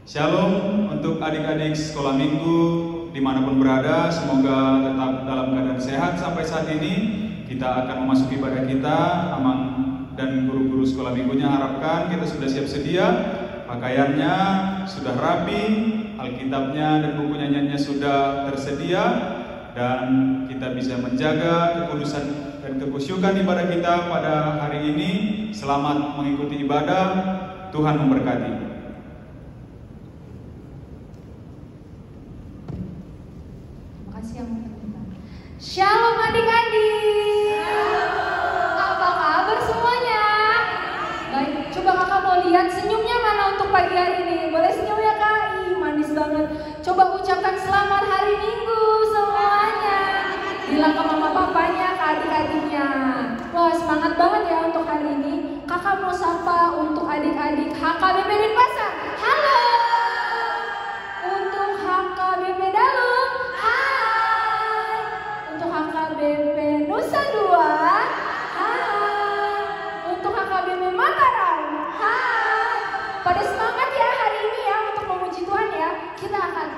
Shalom untuk adik-adik sekolah minggu dimanapun berada, semoga tetap dalam keadaan sehat sampai saat ini. Kita akan memasuki ibadah kita, Amang dan guru-guru sekolah minggunya harapkan kita sudah siap sedia, pakaiannya sudah rapi, Alkitabnya dan buku nyanyiannya sudah tersedia, dan kita bisa menjaga kekudusan dan kekusyukan ibadah kita pada hari ini. Selamat mengikuti ibadah, Tuhan memberkati. Shalom adik-adik. Apa kabar semuanya? Baik, coba kakak mau lihat senyumnya mana untuk pagi hari ini. Boleh senyum ya kak? Ih, manis banget. Coba ucapkan selamat hari Minggu semuanya. Bilang ke mama papanya, ke adik-adiknya. Wah, semangat banget ya untuk hari ini. Kakak mau sapa untuk adik-adik HKBP Denpasar. Halo. Untuk HKBP Dalem. Hai. Untuk HKBP Nusa Dua. Hai. Untuk HKBP Mataram. Hai. Pada semangat ya hari ini ya untuk memuji Tuhan ya. Kita akan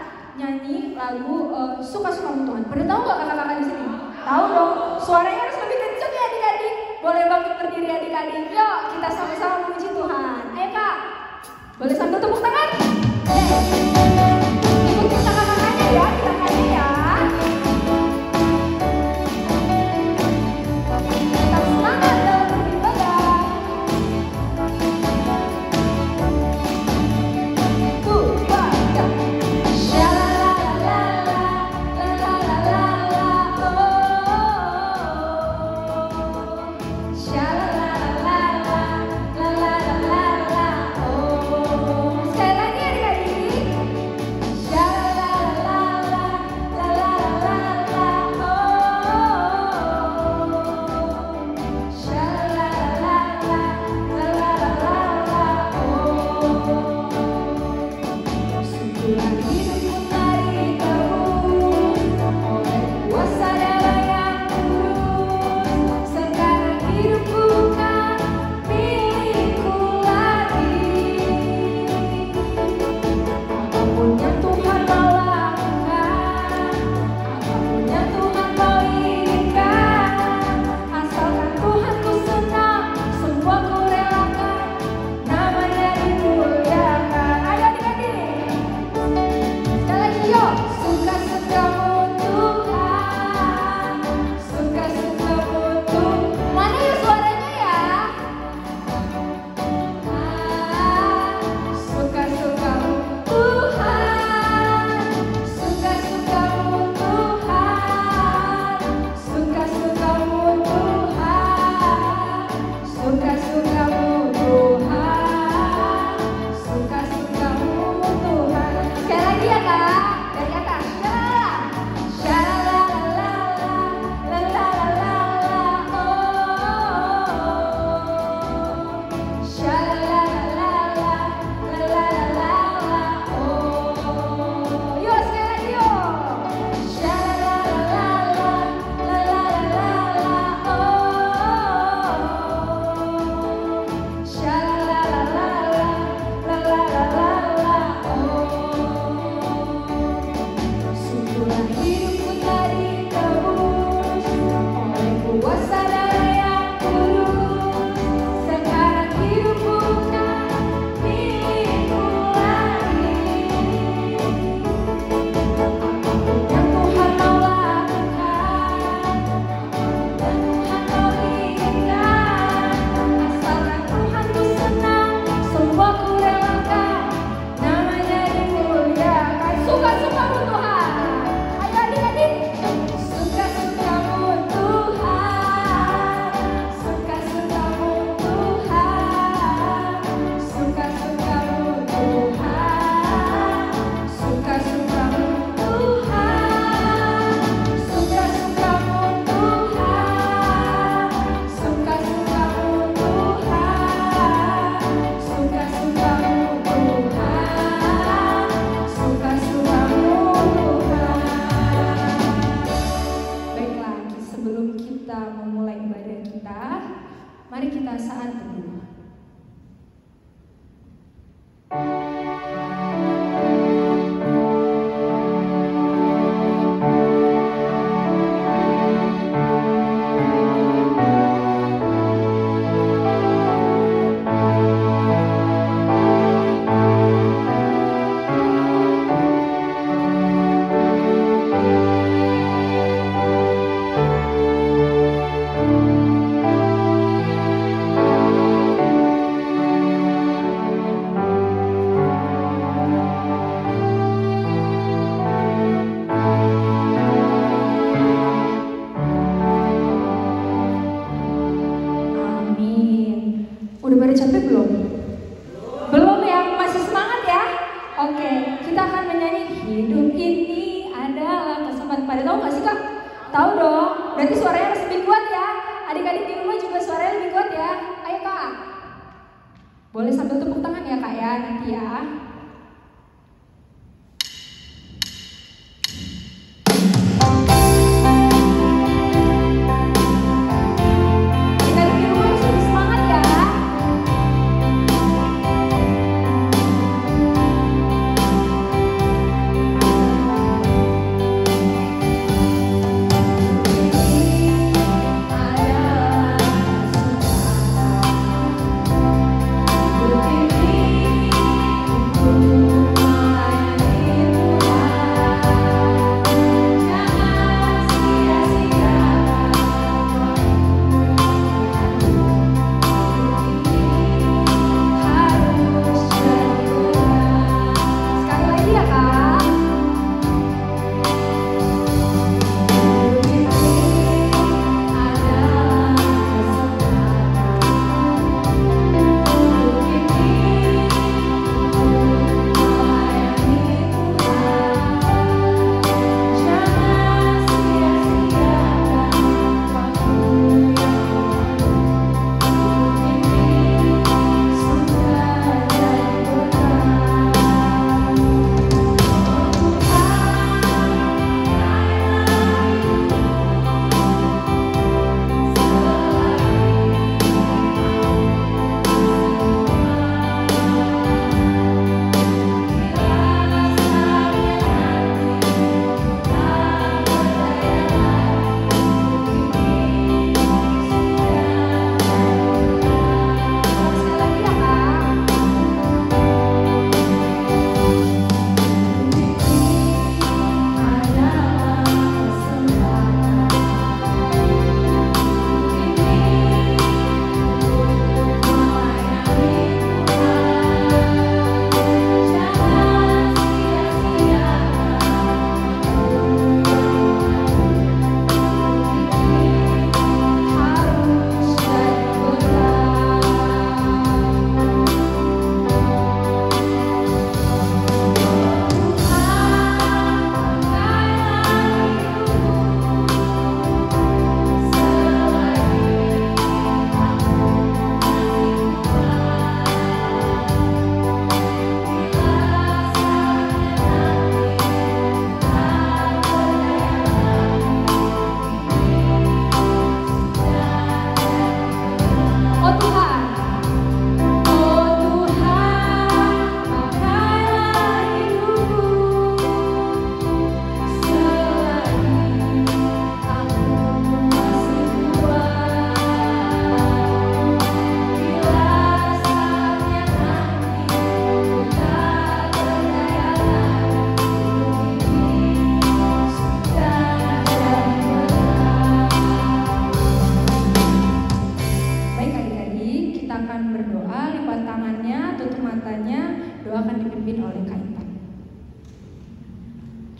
nyanyi lagu Suka-Sukamu Tuhan. Pada tahu nggak kakak-kakak di sini? Tahu dong. Suaranya harus lebih kencang ya adik-adik. Boleh bangkit berdiri adik-adik. Yuk kita sama-sama memuji Tuhan. Ayo kak. Boleh sambil tepuk tangan? Ikutin kakak-kakaknya ya, tangannya ya. Tetap semangat dalam beribadah. Baca. Shalalalalala, lalalala, oh. Shalalalalala, lalalala, oh. Sekali lagi adik-adik. Shalalalalala, lalalala, oh. Shalalalalala, lalalala, oh. Sungguhlah hidupku tarik terus oleh kuasa darah yang kudus. Sekarang hidupku kan milikku lagi. Apapun yang Tuhan mau lakukan, apapun yang Tuhan mau izinkan, asalkan Tuhanku senang, semua ku relakan, namanya dimuliakan. Ayo adik-adik. Sekali lagi yuk. Suka-sukamu Tuhan, suka-sukamu Tuhan. Mana ya suaranya ya? Suka-sukamu Tuhan, suka-sukamu Tuhan, suka-sukamu Tuhan, suka-sukamu Tuhan, suka-sukamu Tuhan. Sekali lagi ya kak, dari atas. Shalalalalala, lalalala, oh. Shalalalalala, lalalala, oh. Yuk sekali lagi yuk. Shalalalalala, lalalala, oh. Shalalalalala, lalalala, oh. Sungguhlah hidupku tarik tebus oleh kuasa darah yang kudus. Sekarang hidupku kan milikku lagi. Apapun yang Tuhan mau lakukan, apapun yang Tuhan mau izinkan, asalkan Tuhanku senang, semua ku relakan, namanya dimuliakan. Suka-sukamu Tuhan. Ayo adik-adik. Suka-sukamu Tuhan, suka-sukamu Tuhan, suka-sukamu Tuhan, suka-sukamu Tuhan, suka-sukamu Tuhan, suka-sukamu Tuhan, suka-sukamu Tuhan, suka-sukamu Tuhan. Baiklah, sebelum kita memulai ibadah kita, mari kita saat teduh. Udah capek belum? Belum ya? Masih semangat ya? Oke, kita akan menyanyi hidup ini adalah kesempatan. Pada tahu gak sih Kak? Tahu dong, berarti suaranya harus lebih kuat ya. Adik-adik di rumah juga suaranya lebih kuat ya. Ayo Kak. Boleh sambil tepuk tangan ya Kak ya, nanti ya.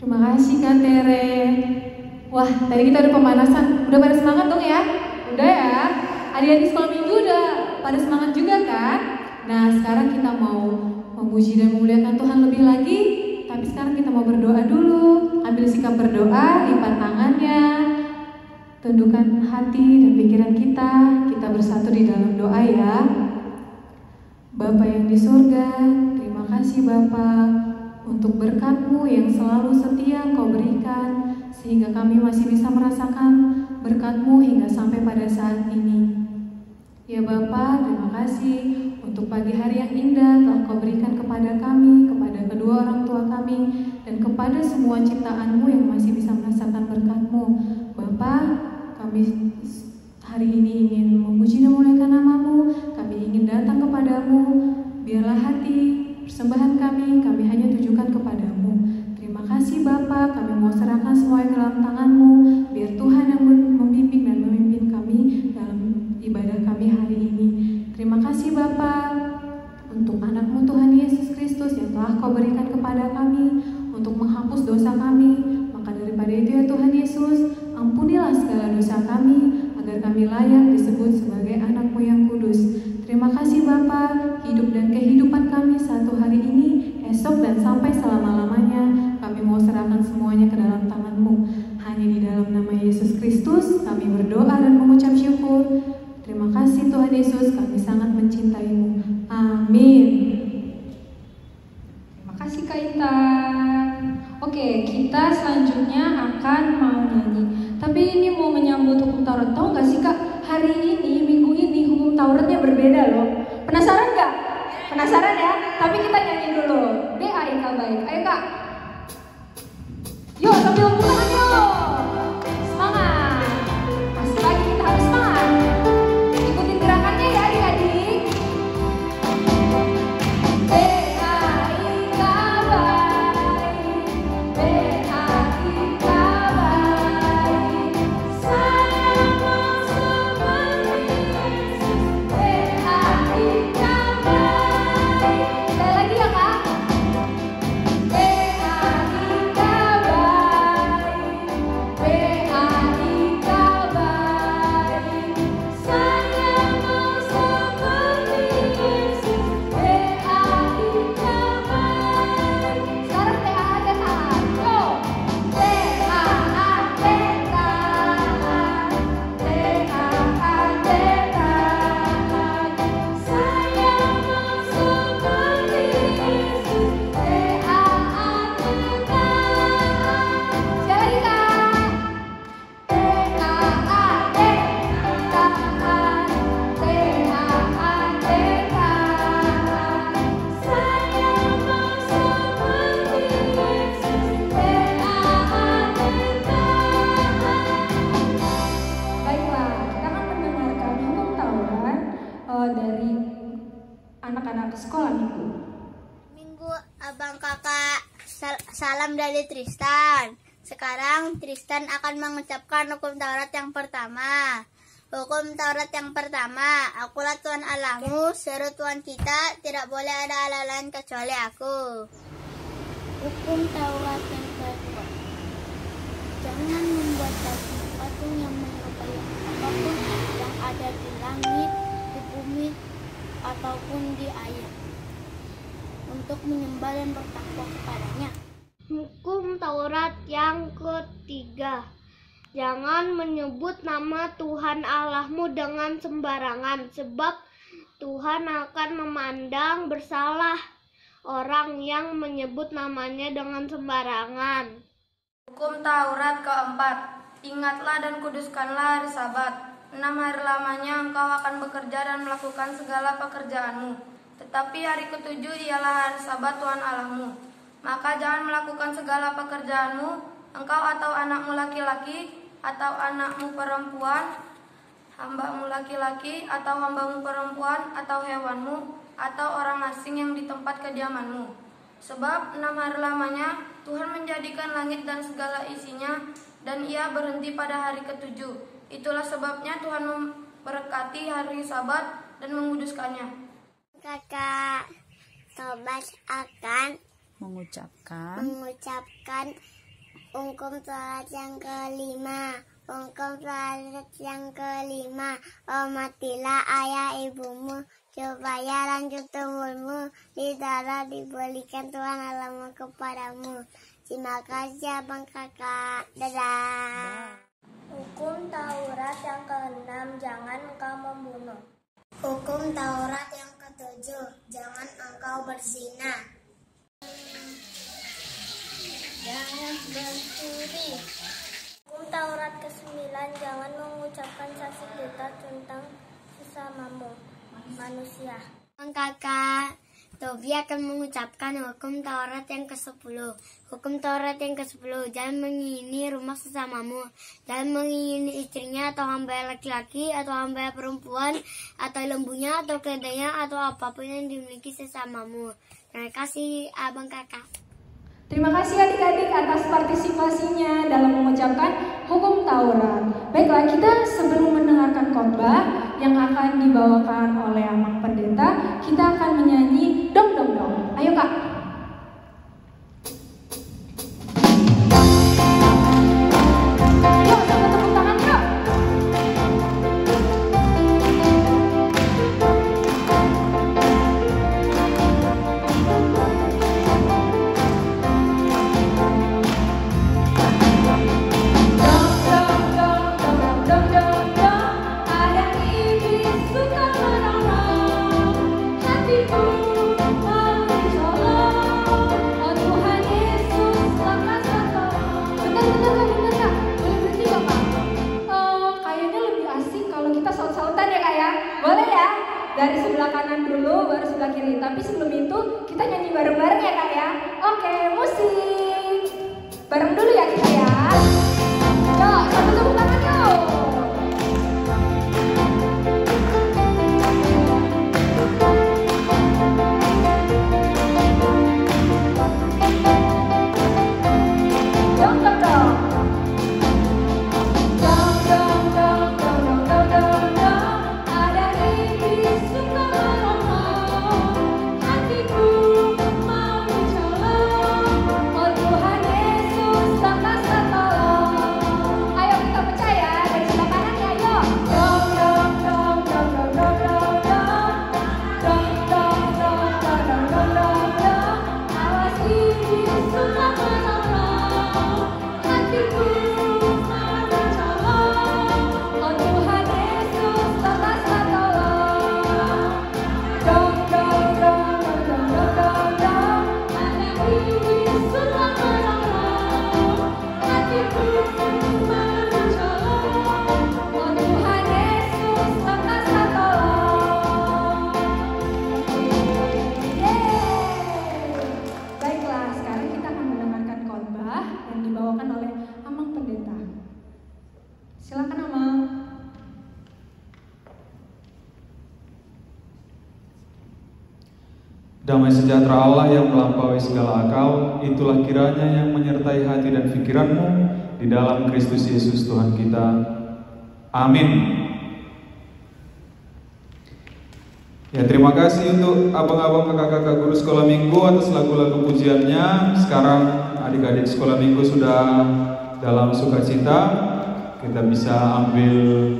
Terima kasih Kak Tere. Wah, tadi kita udah pemanasan. Udah pada semangat dong ya? Udah ya? Adik-adik sekolah minggu udah pada semangat juga kan? Nah, sekarang kita mau memuji dan memuliakan Tuhan lebih lagi. Tapi sekarang kita mau berdoa dulu. Ambil sikap berdoa, lipat tangannya, tundukkan hati dan pikiran kita. Kita bersatu di dalam doa ya. Bapa yang di surga, terima kasih Bapa untuk berkat-Mu yang selalu setia Engkau berikan, sehingga kami masih bisa merasakan berkat-Mu hingga sampai pada saat ini. Ya Bapa, terima kasih untuk pagi hari yang indah telah Kau berikan kepada kami, kepada kedua orang tua kami, dan kepada semua ciptaan-Mu yang masih bisa merasakan berkat-Mu. Bapa, kami hari ini ingin memuji dan memuliakan nama-Mu, kami ingin datang kepadamu, biarlah hati persembahan kami hanya tujukan kepadamu. Terima kasih Bapa, kami mau serahkan semua ke dalam tangan-Mu, biar Tuhan yang membimbing dan memimpin kami dalam ibadah kami hari ini. Terima kasih Bapa untuk anak-Mu Tuhan Yesus Kristus yang telah Kau berikan kepada kami untuk menghapus dosa kami. Maka daripada itu ya Tuhan Yesus, ampunilah segala dosa kami agar kami layak disebut sebagai anak-Mu yang kudus. Terima kasih Bapa. hidup dan kehidupan kami satu hari ini, esok dan sampai selama-lamanya. Kami mau serahkan semuanya ke dalam tangan-Mu. Hanya di dalam nama Yesus Kristus kami berdoa dan mengucap syukur. Terima kasih Tuhan Yesus, kami sangat mencintai-Mu. Amin. Terima kasih Kak Intan. Oke, kita selanjutnya akan mau nyanyi. Tapi ini mau menyambut hukum Taurat. Tahu nggak sih Kak, hari ini, minggu ini hukum Tauratnya berbeda loh. Penasaran nggak? Penasaran ya? Tapi kita nyanyi dulu. BAIK baik. Ayo Kak. Yuk sambil buka yuk. Semangat. Masih lagi kita harus semangat. Ikutin gerakannya ya adik-adik. BAIK baik. BAIK baik. Saya mau seperti Yesus. BAIK baik. Sekali lagi ya Kak. Dari anak-anak sekolah minggu. Minggu abang kakak, salam dari Tristan. Sekarang Tristan akan mengucapkan hukum Taurat yang pertama. Hukum Taurat yang pertama, akulah Tuhan Allahmu, seru Tuhan kita, tidak boleh ada Allah lain kecuali aku. Hukum Taurat yang kedua, jangan membuat patung yang menyerupai apapun yang ada di langit, bumi ataupun di air untuk menyembah dan bertakwa kepadanya. Hukum Taurat yang ketiga, jangan menyebut nama Tuhan Allahmu dengan sembarangan, sebab Tuhan akan memandang bersalah orang yang menyebut namanya dengan sembarangan. Hukum Taurat keempat, ingatlah dan kuduskanlah hari Sabat. 6 hari lamanya engkau akan bekerja dan melakukan segala pekerjaanmu. Tetapi hari ketujuh ialah hari Sabat Tuhan Allahmu. Maka jangan melakukan segala pekerjaanmu, engkau atau anakmu laki-laki, atau anakmu perempuan, hambamu laki-laki, atau hambamu perempuan, atau hewanmu, atau orang asing yang di tempat kediamanmu. Sebab 6 hari lamanya Tuhan menjadikan langit dan segala isinya, dan Ia berhenti pada hari ketujuh. Itulah sebabnya Tuhan memberkati hari Sabat dan menguduskannya. Kakak Tobas akan mengucapkan hukum Taurat yang kelima. Hukum Taurat yang kelima, hormatilah ayah ibumu supaya lanjut umurmu di tanah diberikan Tuhan Allahmu kepadamu. Terima kasih abang kakak. Dadah. Hukum Taurat yang ke-6, jangan engkau membunuh. Hukum Taurat yang ke-7, jangan engkau berzina. Jangan mencuri. Hukum Taurat ke-9, jangan mengucapkan saksi dusta tentang sesamamu manusia. Kakak Tobi akan mengucapkan hukum Taurat yang ke-10. Hukum Taurat yang ke-10, jangan mengingini rumah sesamamu. Jangan mengingini istrinya atau hamba laki-laki atau hamba perempuan atau lembunya atau keledainya atau apapun yang dimiliki sesamamu. Terima kasih abang kakak. Terima kasih adik-adik atas partisipasinya dalam mengucapkan hukum Taurat. Baiklah, kita sebelum mendengarkan khotbah yang akan dibawakan oleh Amang Pendeta, kita akan menyanyi dong dong dong. Ayo Kak. Yuk, sama tepuk tangan yuk. Boleh ya? Dari sebelah kanan dulu, baru sebelah kiri. Tapi sebelum itu kita nyanyi bareng-bareng ya Kak ya. Oke, musik. Bareng dulu ya kita ya. Yuk, sambil tepuk tangan yuk. Dong, dong, dong. Dong, dong, dong, dong, dong, dong, dong, dong. Ada iblis suka menolong. Hatiku mau dicolong. Oh Tuhan Yesus, tak kasih tolong. Ayo kita percaya dari sebelah kanan ya, yuk. Dong, dong, dong, dong, dong, dong, dong, dong. Dong, dong, dong, dong, dong, dong, dong, dong. Awas iblis suka menolong. Hatiku mau dicolong. Oh Tuhan Yesus, tak kasih tolong. Dong, dong, dong, dong, dong, dong, dong, dong. Ada iblis suka menolong. Hatiku mau dicolong. Oh Tuhan Yesus, tak kasih tolong. Yeay. Baiklah, sekarang kita akan mendengarkan khotbah yang dibawakan oleh Amang Pendeta. Silakan Amang. Damai sejahtera Allah yang melampaui segala akal, itulah kiranya yang menyertai hati dan pikiranmu di dalam Kristus Yesus Tuhan kita. Amin. Ya, terima kasih untuk abang-abang kakak-kakak guru sekolah minggu atas lagu-lagu pujiannya. Sekarang adik-adik sekolah minggu sudah dalam sukacita. Kita bisa ambil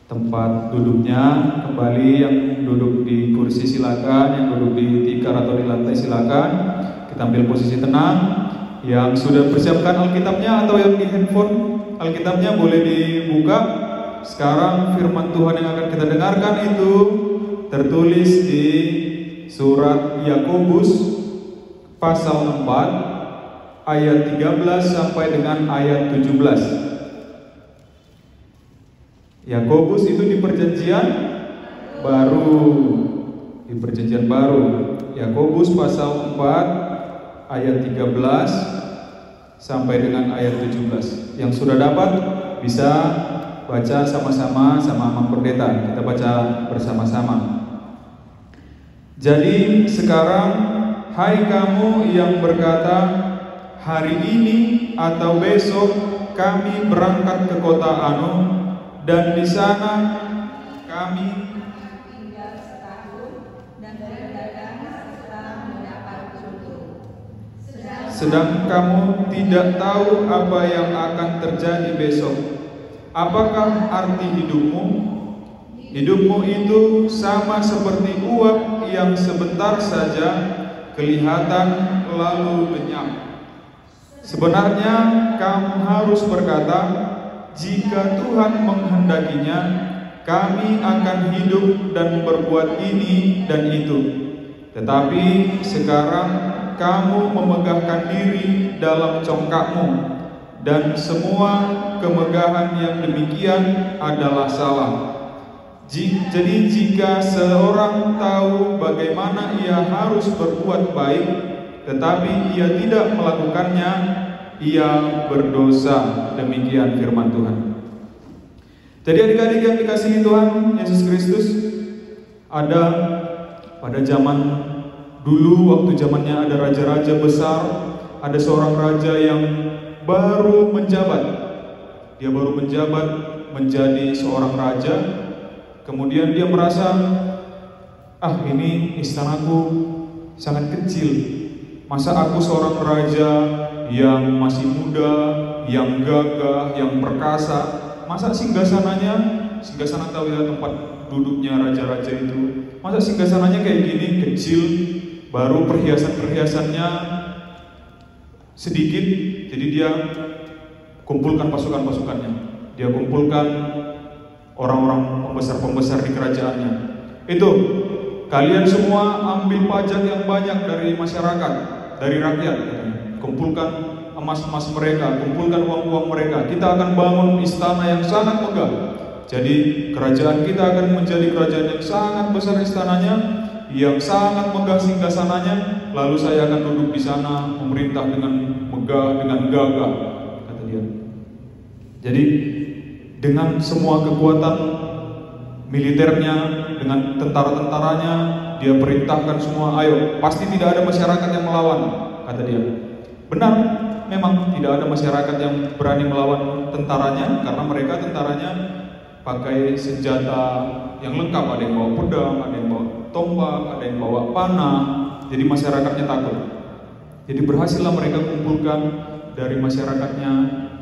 tempat duduknya kembali. Yang duduk di kursi silakan, yang duduk di tikar atau di lantai silakan. Kita ambil posisi tenang. Yang sudah persiapkan Alkitabnya atau yang di handphone Alkitabnya boleh dibuka. Sekarang firman Tuhan yang akan kita dengarkan itu tertulis di surat Yakobus pasal 4 ayat 13 sampai dengan ayat 17. Yakobus itu di perjanjian baru. Di perjanjian baru. Yakobus pasal 4 ayat 13 sampai dengan ayat 17. Yang sudah dapat bisa baca sama-sama sama Amang Pendeta. Kita baca bersama-sama. Jadi sekarang, hai kamu yang berkata, hari ini atau besok kami berangkat ke kota Anu, dan di sana kami tinggal setahun dan berdagang serta mendapat untung. Sedang kamu tidak tahu apa yang akan terjadi besok. Apakah arti hidupmu? Hidupmu itu sama seperti uap yang sebentar saja kelihatan lalu lenyap. Sebenarnya kamu harus berkata, jika Tuhan menghendakinya, kami akan hidup dan berbuat ini dan itu. Tetapi sekarang kamu memegahkan diri dalam congkakmu, dan semua kemegahan yang demikian adalah salah. Jadi jika seorang tahu bagaimana ia harus berbuat baik, tetapi ia tidak melakukannya, ia berdosa. Demikian firman Tuhan. Jadi adik-adik yang dikasihi Tuhan Yesus Kristus, ada pada zaman dulu, waktu zamannya ada raja-raja besar, ada seorang raja yang baru menjabat. Dia baru menjabat menjadi seorang raja. Kemudian dia merasa, ini istanaku sangat kecil. Masa aku seorang raja yang masih muda, yang gagah, yang perkasa, masa singgasana tahu ya tempat duduknya raja-raja itu, masa singgasananya kayak gini, kecil, baru perhiasan-perhiasannya sedikit. Jadi dia kumpulkan pasukan-pasukannya, dia kumpulkan orang-orang pembesar-pembesar di kerajaannya. Itu, kalian semua ambil pajak yang banyak dari masyarakat, dari rakyat. Kumpulkan emas-emas mereka, kumpulkan uang-uang mereka. Kita akan bangun istana yang sangat megah. Jadi kerajaan kita akan menjadi kerajaan yang sangat besar istananya, yang sangat megah singgasananya. Lalu saya akan duduk di sana memerintah dengan megah, dengan gagah, kata dia. Jadi dengan semua kekuatan militernya, dengan tentara-tentaranya, dia perintahkan semua, ayo, pasti tidak ada masyarakat yang melawan, kata dia. Benar, memang tidak ada masyarakat yang berani melawan tentaranya, karena mereka tentaranya pakai senjata yang lengkap, ada yang bawa pedang, ada yang bawa tombak, ada yang bawa panah, jadi masyarakatnya takut. Jadi berhasillah mereka kumpulkan dari masyarakatnya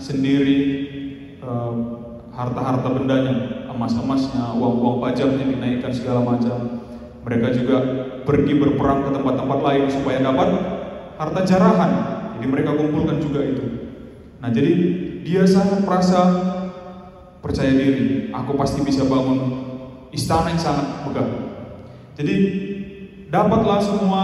sendiri harta-harta bendanya, emas-emasnya, uang-uang pajaknya dinaikkan segala macam. Mereka juga pergi berperang ke tempat-tempat lain supaya dapat harta jarahan. Jadi mereka kumpulkan juga itu. Nah, jadi dia sangat merasa percaya diri. Aku pasti bisa bangun istana yang sangat megah. Jadi dapatlah semua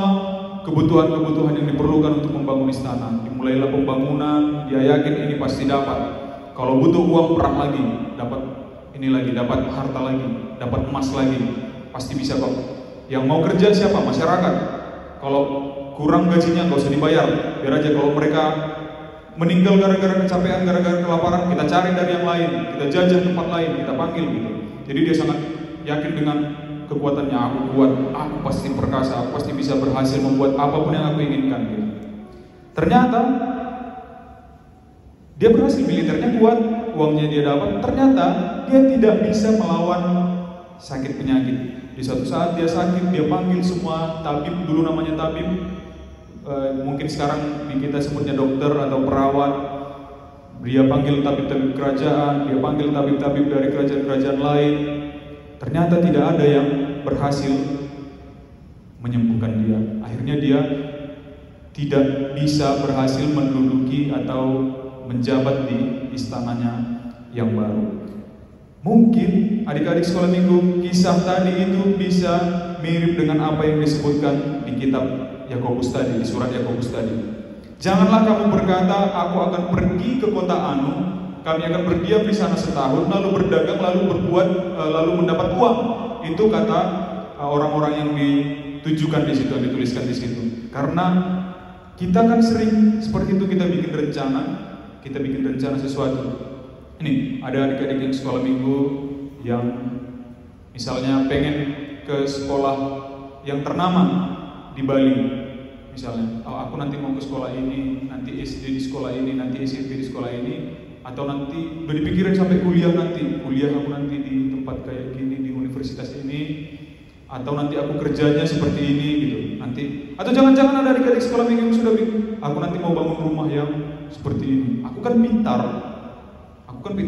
kebutuhan-kebutuhan yang diperlukan untuk membangun istana. Dimulailah pembangunan. Dia yakin ini pasti dapat. Kalau butuh uang perang lagi, dapat ini lagi, dapat harta lagi, dapat emas lagi, pasti bisa kok. Yang mau kerja siapa? Masyarakat. Kalau kurang gajinya nggak usah dibayar, biar aja. Kalau mereka meninggal gara-gara kecapean, gara-gara kelaparan, kita cari dari yang lain, kita jajah tempat lain, kita panggil gitu. Jadi dia sangat yakin dengan kekuatannya. Aku kuat, aku pasti perkasa, aku pasti bisa berhasil membuat apapun yang aku inginkan gitu. Ternyata dia berhasil, militernya kuat, uangnya dia dapat. Ternyata dia tidak bisa melawan sakit penyakit. Di suatu saat dia sakit, dia panggil semua tabib, dulu namanya tabib, mungkin sekarang kita sebutnya dokter atau perawat. Dia panggil tabib-tabib kerajaan, dia panggil tabib-tabib dari kerajaan-kerajaan lain. Ternyata tidak ada yang berhasil menyembuhkan dia. Akhirnya dia tidak bisa berhasil menduduki atau menjabat di istananya yang baru. Mungkin adik-adik sekolah minggu, kisah tadi itu bisa mirip dengan apa yang disebutkan di kitab Yakobus tadi, di surat Yakobus tadi. Janganlah kamu berkata, aku akan pergi ke kota anu, kami akan berdiam di sana setahun, lalu berdagang, lalu berbuat, lalu mendapat uang. Itu kata orang-orang yang ditujukan di situ, dituliskan di situ. Karena kita kan sering seperti itu, kita bikin rencana sesuatu. Ini ada adik-adik yang sekolah minggu yang misalnya pengen ke sekolah yang ternama di Bali. Misalnya, aku nanti mau ke sekolah ini, nanti SD di sekolah ini, nanti SMP di sekolah ini, atau nanti udah dipikirin sampai kuliah aku nanti di tempat kayak gini, di universitas ini, atau nanti aku kerjanya seperti ini gitu. Nanti, atau jangan-jangan ada adik-adik sekolah minggu yang sudah bikin, aku nanti mau bangun rumah yang seperti ini. Aku kan pintar,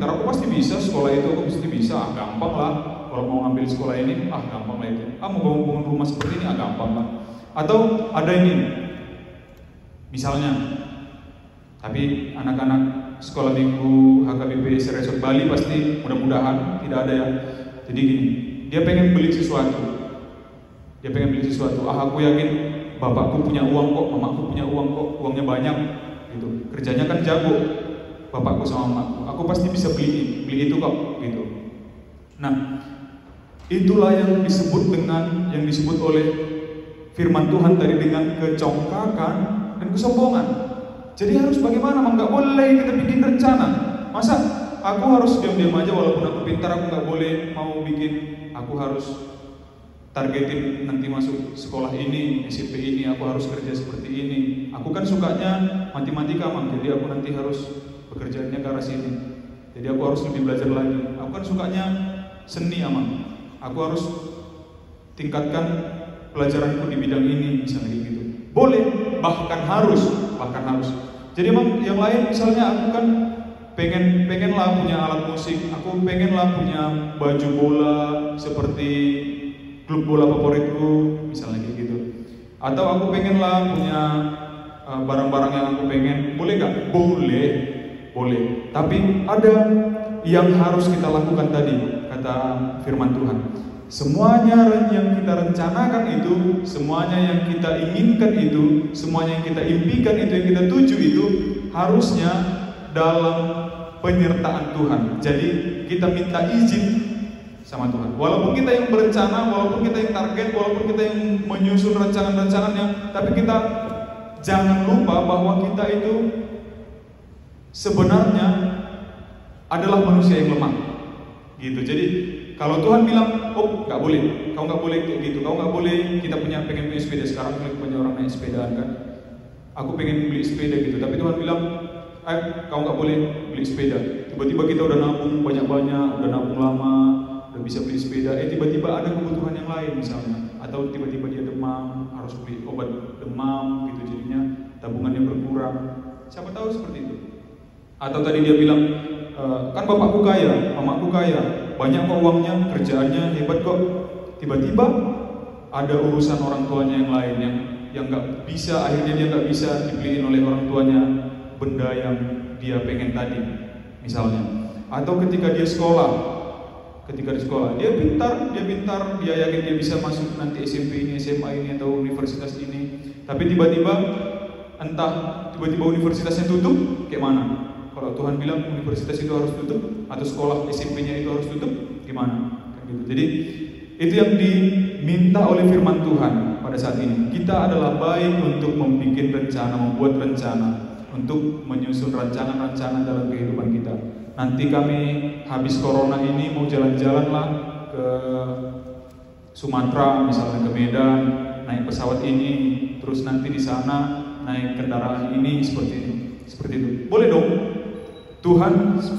aku pasti bisa sekolah itu, aku pasti bisa, gampang lah. Kalau mau ngambil sekolah ini, gampang lah itu. Mau bangun rumah seperti ini, gampang lah. Atau ada ini, misalnya, tapi anak-anak sekolah minggu HKBP Seresot Bali pasti mudah-mudahan tidak ada ya. Jadi gini, dia pengen beli sesuatu. Aku yakin bapakku punya uang kok, mamaku punya uang kok, uangnya banyak gitu. Kerjanya kan jago, bapakku sama mamaku. Aku pasti bisa beli itu kok gitu. Nah, itulah yang disebut oleh firman Tuhan tadi dengan kecongkakan dan kesombongan. Jadi harus bagaimana? Nggak boleh kita bikin rencana. Masa aku harus diam-diam aja walaupun aku pintar, aku nggak boleh mau bikin. Aku harus targetin nanti masuk sekolah ini, SMP ini, aku harus kerja seperti ini. Aku kan sukanya matematika, jadi aku nanti harus bekerjanya ke arah sini. Jadi aku harus lebih belajar lagi. Aku kan sukanya seni, aku harus tingkatkan pelajaranku di bidang ini, misalnya gitu. Boleh, bahkan harus. Jadi emang yang lain misalnya aku kan pengenlah punya alat musik, aku pengenlah punya baju bola seperti klub bola favoritku, misalnya kayak gitu. Atau aku pengenlah punya barang-barang yang aku pengen. Boleh nggak? Boleh. Tapi ada yang harus kita lakukan tadi, kata firman Tuhan. Semuanya yang kita rencanakan itu, semuanya yang kita inginkan itu, semuanya yang kita impikan itu, yang kita tuju itu, harusnya dalam penyertaan Tuhan. Jadi kita minta izin sama Tuhan. Walaupun kita yang berencana, walaupun kita yang target, walaupun kita yang menyusun rancangan-rancangannya, tapi kita jangan lupa bahwa kita itu sebenarnya adalah manusia yang lemah. Gitu. Jadi kalau Tuhan bilang, oh nggak boleh, kau nggak boleh kayak gitu, kau nggak boleh, kita pengen punya sepeda, sekarang banyak orang naik sepedaan kan, aku pengen beli sepeda gitu, tapi Tuhan bilang, kau nggak boleh beli sepeda. Tiba-tiba kita udah nabung banyak-banyak, udah nabung lama, udah bisa beli sepeda, tiba-tiba ada kebutuhan yang lain misalnya, atau tiba-tiba dia demam, harus beli obat demam gitu, jadinya tabungannya berkurang. Siapa tahu seperti itu. Atau tadi dia bilang, kan bapakku kaya, mamaku kaya, banyak kok uangnya, kerjaannya hebat kok. Tiba-tiba ada urusan orang tuanya yang lain yang nggak bisa, akhirnya dia nggak bisa dibeliin oleh orang tuanya benda yang dia pengen tadi, misalnya. Atau ketika dia sekolah, dia pintar, dia yakin dia bisa masuk nanti SMP ini, SMA ini, atau universitas ini. Tapi tiba-tiba universitasnya tutup, kayak mana? Kalau Tuhan bilang universitas itu harus tutup, atau sekolah SMP-nya itu harus tutup, gimana? Kan gitu. Jadi itu yang diminta oleh firman Tuhan pada saat ini. Kita adalah baik untuk membuat rencana, untuk menyusun rancangan-rancangan dalam kehidupan kita. Nanti kami habis corona ini mau jalan-jalan lah ke Sumatera, misalnya ke Medan, naik pesawat ini, terus nanti di sana naik kendaraan ini, seperti itu. Boleh dong.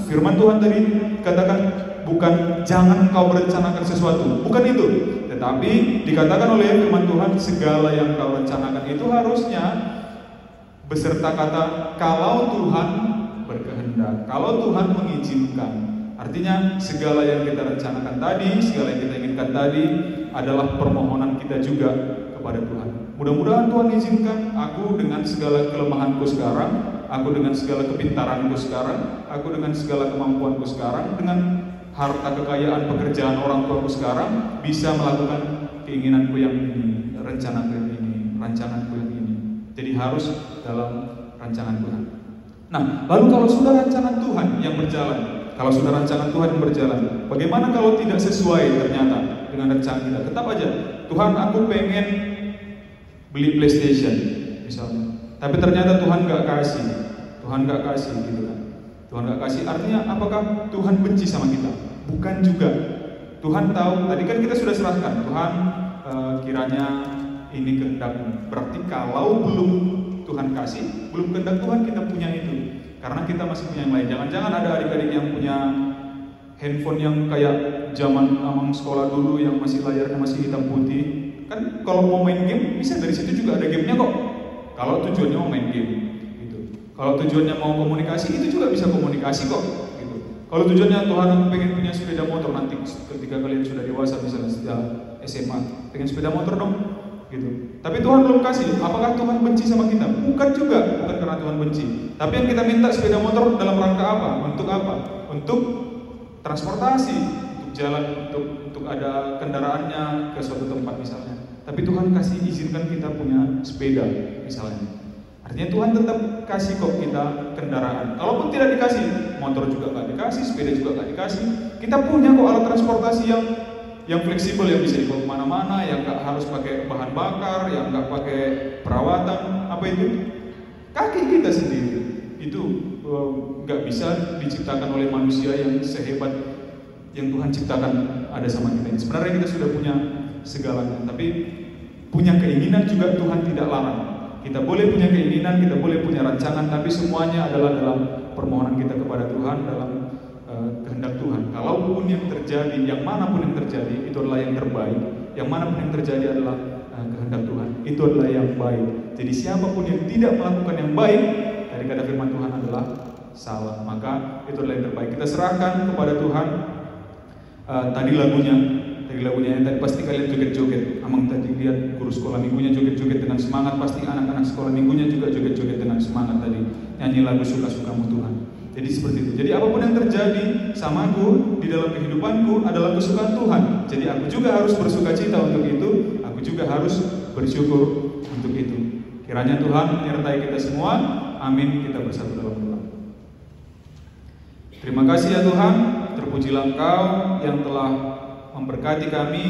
Firman Tuhan tadi katakan bukan jangan kau merencanakan sesuatu, bukan itu. Tetapi dikatakan oleh firman Tuhan segala yang kau rencanakan itu harusnya beserta kata kalau Tuhan berkehendak, kalau Tuhan mengizinkan. Artinya segala yang kita rencanakan tadi, segala yang kita inginkan tadi adalah permohonan kita juga kepada Tuhan. Mudah-mudahan Tuhan izinkan aku dengan segala kelemahanku sekarang, aku dengan segala kepintaranku sekarang, aku dengan segala kemampuanku sekarang, dengan harta kekayaan pekerjaan orang tuaku sekarang, bisa melakukan keinginanku yang ini, rencanaku yang ini, rancanganku yang ini. Jadi harus dalam rancangan Tuhan. Nah, lalu kalau sudah rancangan Tuhan yang berjalan, bagaimana kalau tidak sesuai ternyata dengan rencana kita? Tetap aja, Tuhan aku pengen beli PlayStation misalnya, tapi ternyata Tuhan nggak kasih gitu kan. Tuhan nggak kasih, artinya apakah Tuhan benci sama kita? Bukan juga. Tuhan tahu, tadi kan kita sudah serahkan, Tuhan kiranya ini kehendak-Mu. Berarti kalau belum Tuhan kasih, belum kehendak Tuhan kita punya itu. Karena kita masih punya yang lain. Jangan-jangan ada adik-adik yang punya handphone yang kayak zaman amang sekolah dulu, yang masih layarnya masih hitam putih. Kan kalau mau main game, bisa dari situ juga ada gamenya kok. Kalau tujuannya mau main game gitu. Kalau tujuannya mau komunikasi, itu juga bisa komunikasi kok gitu. Kalau tujuannya Tuhan aku pengen punya sepeda motor nanti ketika kalian sudah dewasa, misalnya sudah SMA, pengen sepeda motor dong gitu. Tapi Tuhan belum kasih. Apakah Tuhan benci sama kita? Bukan juga, bukan karena Tuhan benci. Tapi yang kita minta sepeda motor dalam rangka apa? Untuk apa? Untuk transportasi, untuk jalan, untuk ada kendaraannya ke suatu tempat misalnya. Tapi Tuhan kasih izinkan kita punya sepeda misalnya. Artinya Tuhan tetap kasih kok kita kendaraan. Kalaupun tidak dikasih, motor juga nggak dikasih, sepeda juga nggak dikasih. Kita punya kok alat transportasi yang fleksibel, yang bisa dibawa kemana-mana, yang nggak harus pakai bahan bakar, yang nggak pakai perawatan. Apa itu? Kaki kita sendiri. Itu nggak bisa diciptakan oleh manusia yang sehebat yang Tuhan ciptakan ada sama kita ini. Sebenarnya kita sudah punya segalanya, tapi punya keinginan juga Tuhan tidak larang. Kita boleh punya keinginan, kita boleh punya rancangan, tapi semuanya adalah dalam permohonan kita kepada Tuhan, dalam kehendak Tuhan. Kalaupun yang terjadi, yang manapun yang terjadi, itu adalah yang terbaik. Yang manapun yang terjadi adalah kehendak Tuhan. Itu adalah yang baik. Jadi siapapun yang tidak melakukan yang baik, dari kata firman Tuhan adalah salah. Maka itu adalah yang terbaik. Kita serahkan kepada Tuhan. Tadi lagunya yang tadi pasti kalian joget-joget. Amang tadi lihat guru sekolah minggunya joget-joget dengan semangat. Pasti anak-anak sekolah minggunya juga joget-joget dengan semangat tadi. Nyanyi lagu suka-sukamu Tuhan. Jadi seperti itu. Jadi apapun yang terjadi samaku di dalam kehidupanku adalah kesukaan Tuhan. Jadi aku juga harus bersuka cita untuk itu. Aku juga harus bersyukur untuk itu. Kiranya Tuhan menyertai kita semua. Amin. Kita bersatu dalam doa. Terima kasih ya Tuhan, terpujilah Engkau yang telah memberkati kami,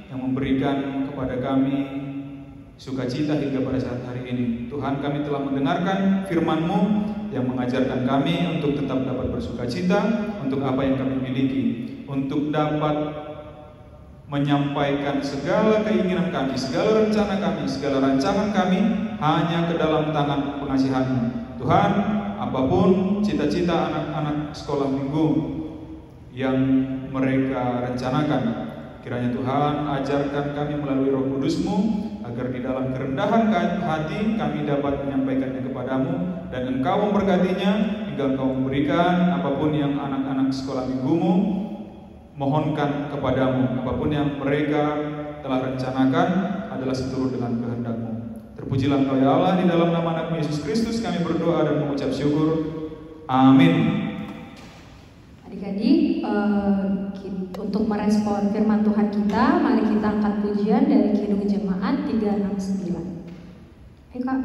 yang memberikan kepada kami sukacita hingga pada saat hari ini. Tuhan, kami telah mendengarkan firman-Mu yang mengajarkan kami untuk tetap dapat bersukacita untuk apa yang kami miliki, untuk dapat menyampaikan segala keinginan kami, segala rencana kami, segala rancangan kami hanya ke dalam tangan pengasihan-Mu. Tuhan, apapun cita-cita anak-anak sekolah minggu yang mereka rencanakan, kiranya Tuhan ajarkan kami melalui Roh Kudus-Mu, agar di dalam kerendahan hati kami dapat menyampaikannya kepadamu, dan Engkau memberkatinya hingga Engkau memberikan apapun yang anak-anak sekolah minggumu mohonkan kepadamu. Apapun yang mereka telah rencanakan adalah seturut dengan kehendak-Mu. Terpujilah Engkau ya Allah, di dalam nama anak Yesus Kristus kami berdoa dan mengucap syukur. Amin. Adik-adik, untuk merespon firman Tuhan kita, mari kita angkat pujian dari Kidung Jemaat 369. Ayo Kak.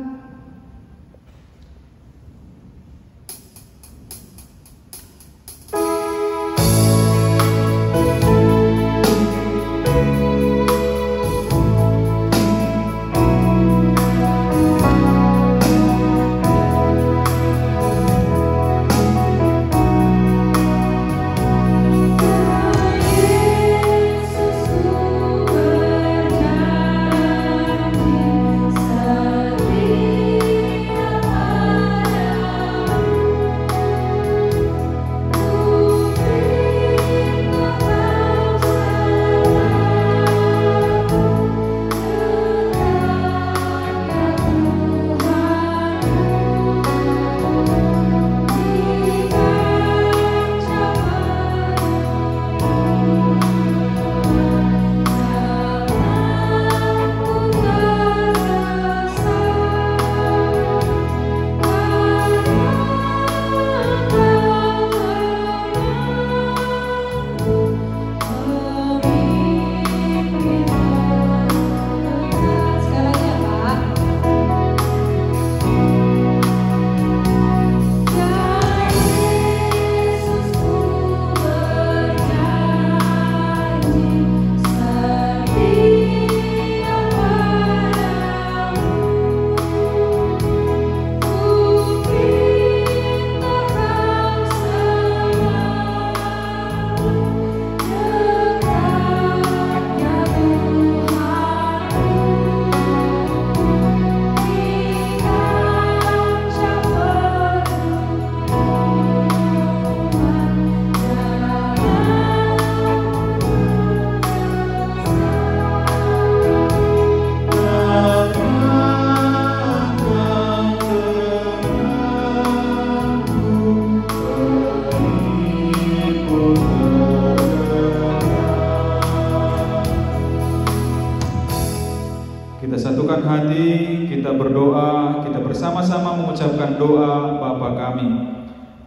hati, kita berdoa, kita bersama-sama mengucapkan doa Bapa kami.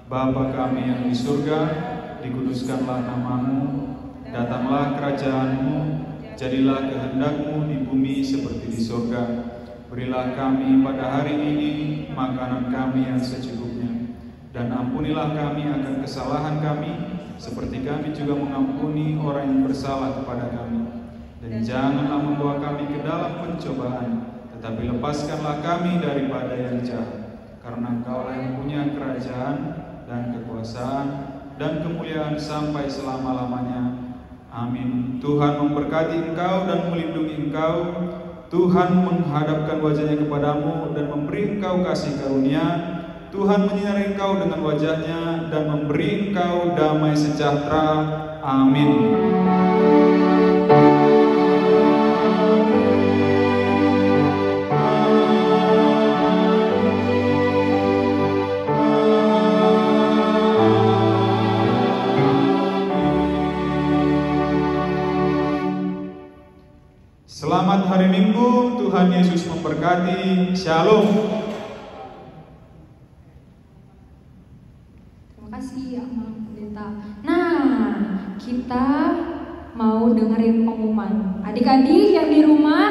Bapa kami yang di surga, dikuduskanlah nama-Mu, datanglah kerajaan-Mu, jadilah kehendak-Mu di bumi seperti di surga. Berilah kami pada hari ini makanan kami yang secukupnya, dan ampunilah kami akan kesalahan kami, seperti kami juga mengampuni orang yang bersalah kepada kami. Dan janganlah membawa kami ke dalam pencobaan, tetapi lepaskanlah kami daripada yang jahat. Karena Engkaulah yang punya kerajaan dan kekuasaan dan kemuliaan sampai selama-lamanya. Amin. Tuhan memberkati engkau dan melindungi engkau. Tuhan menghadapkan wajahnya kepadamu dan memberi engkau kasih karunia. Tuhan menyinari engkau dengan wajahnya dan memberi engkau damai sejahtera. Amin. Selamat hari Minggu, Tuhan Yesus memberkati. Shalom. Terima kasih Amal Pendeta. Nah, kita mau dengerin pengumuman. Adik-adik yang di rumah,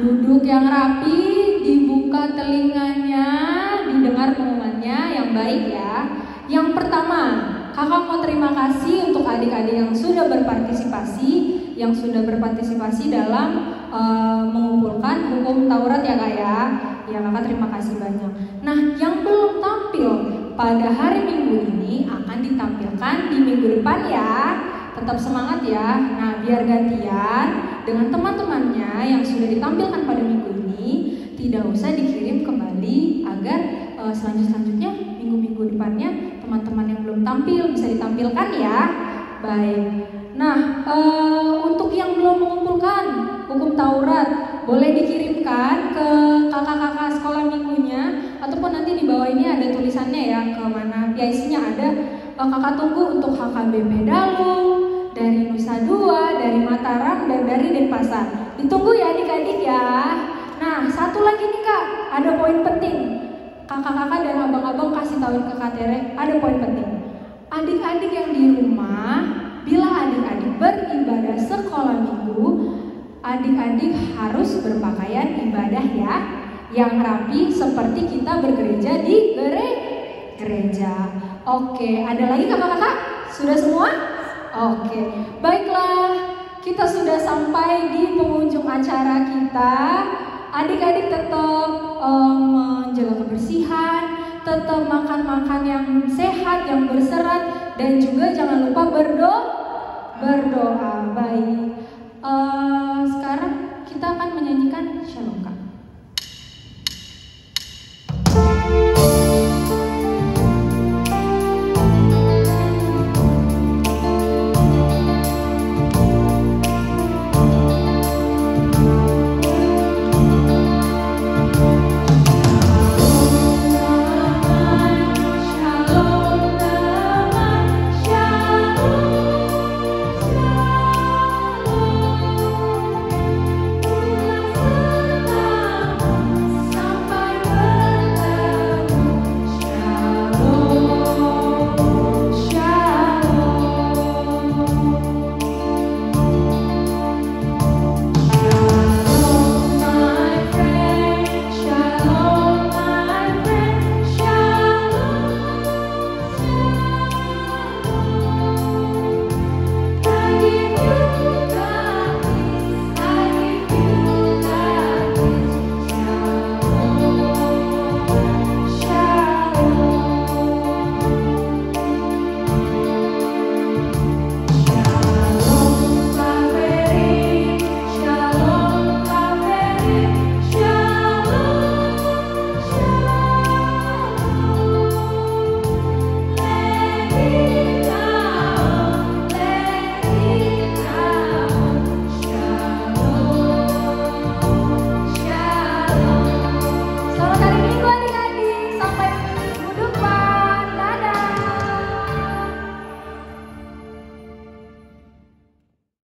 duduk yang rapi, dibuka telinganya, didengar pengumumannya yang baik ya. Yang pertama, kakak mau terima kasih untuk adik-adik yang sudah berpartisipasi dalam mengumpulkan hukum Taurat ya kak ya. Ya kakak terima kasih banyak. Nah yang belum tampil pada hari Minggu ini akan ditampilkan di minggu depan ya. Tetap semangat ya. Nah biar gantian dengan teman-temannya yang sudah ditampilkan pada minggu ini, tidak usah dikirim kembali agar selanjutnya minggu-minggu depannya teman-teman yang belum tampil bisa ditampilkan ya. Baik. Nah untuk yang belum mengumpulkan hukum Taurat boleh dikirimkan ke kakak-kakak sekolah minggunya, ataupun nanti di bawah ini ada tulisannya ya ke mana. PIC-nya ada. Kakak tunggu untuk HKBP Dalung, dari Nusa Dua, dari Mataram, dan dari Denpasar. Ditunggu ya adik-adik ya. Nah satu lagi nih kak, ada poin penting. Kakak-kakak dan abang-abang kasih tahu ke Kak Tere, ada poin penting. Adik-adik yang di rumah, bila adik-adik beribadah sekolah minggu, adik-adik harus berpakaian ibadah ya, yang rapi seperti kita bergereja di gereja. Oke, ada lagi kakak-kakak? Sudah semua? Oke, baiklah, kita sudah sampai di penghujung acara kita. Adik-adik tetap menjaga kebersihan, tetap makan yang sehat, yang berserat, dan juga jangan lupa berdoa. Baik, sekarang kita akan menyanyikan Shalom Kak.